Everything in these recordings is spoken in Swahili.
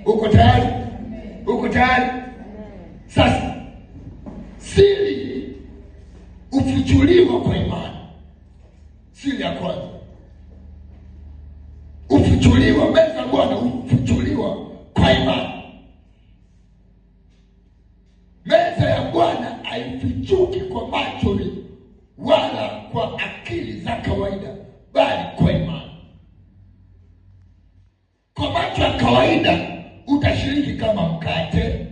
Uko tayari? Uko tayari? Sasa siri ufichuliwa kwa imani. Siri ya kwanza, ufichuliwa mbele za Bwana, ufichuliwa kwa imani. Meza ya Bwana haifichuki kwa macho wala kwa akili za kawaida, bali kwa imani. Kwa macho ya kawaida utashiriki kama mkate,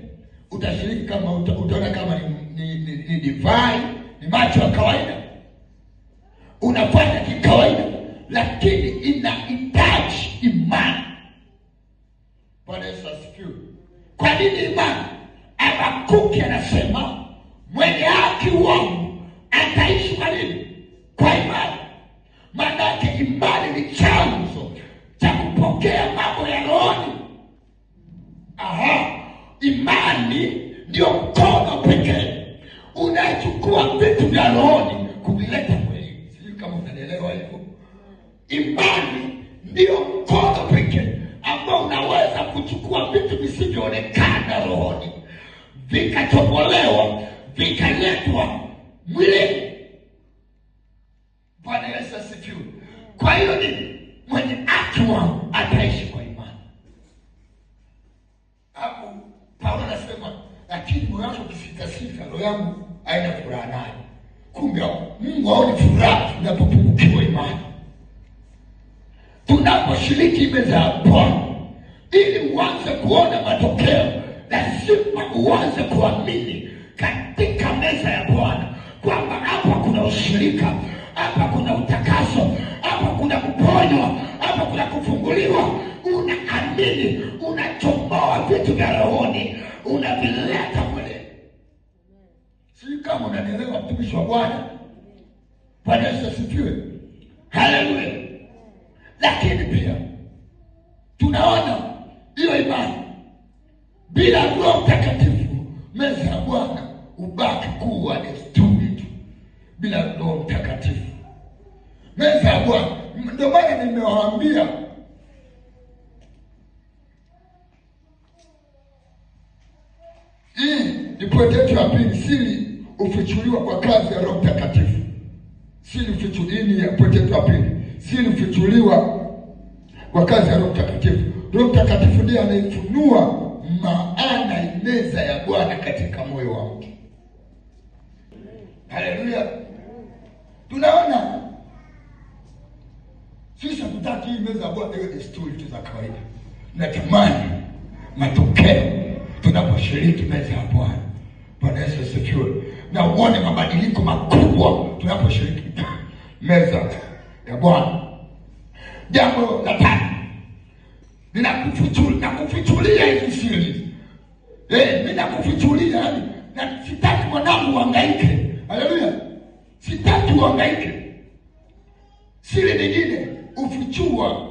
utashiriki kama utaona kama ni divai, ni macho ya kawaida, unafanya kikawaida, lakini inahitaji imani. Bwana Yesu asifiwe. Kwa nini imani? Habakuki anasema mwenye haki wangu ataishi kwa nini? Kwa imani. Maana yake imani ni chanzo cha kupokea mambo ya rohoni. Imani ndio mkono pekee unachukua vitu vya rohoni kuvileta mwilini. Sijui kama unanielewa hivyo. Imani ndio mkono pekee ambao unaweza kuchukua vitu visivyoonekana rohoni vikatobolewa vikaletwa mwilini. Bwana Yesu asifiwe. Kwa hiyo ni mwenye haki wangu ataishi kwa imani. Hapo Paulo anasema, lakini moyo wangu ukisitasita, roho yangu haina furaha naye. Kumbe Mungu haoni furaha tunapopungukiwa imani. Tunaposhiriki meza ya Bwana, ili uanze kuona matokeo, lazima uanze kuamini katika meza ya Bwana kwamba hapa kuna ushirika, hapa kuna utakaso, hapa kuna kuponywa, hapa kuna kufunguliwa. Unaamini, unachomoa vitu vya rohoni, unavileta mwilini. Si kama unanielewa mtumishi wa Bwana? Bwana Yesu asifiwe. Haleluya. Lakini pia tunaona hiyo imani bila Roho Mtakatifu, meza ya Bwana ubaki kuwa desturi tu. Bila Roho Mtakatifu, meza ya Bwana. Ndio maana nimewaambia hii ni pointi yetu ya pili, siri ufichuliwa kwa kazi ya Roho Mtakatifu. Siri ufichuliwa ya pointi yetu ya pili, siri ufichuliwa kwa kazi ya Roho Mtakatifu. Roho Mtakatifu ndiye anaifunua maana ya meza ya Bwana katika moyo wa mtu. Haleluya. Tunaona sisi hatutaki hii meza ya Bwana iwe desturi tu za kawaida. Natamani matokeo tunaposhiriki meza ya Bwana. Bwana Yesu asifiwe. Na uone mabadiliko makubwa tunaposhiriki meza ya Bwana. Jambo la tatu, ninakufichulia hizi siri. Ninakufichulia, yani na sitaki mwanangu uhangaike. Haleluya. Sitaki uhangaike. Siri nyingine ufichua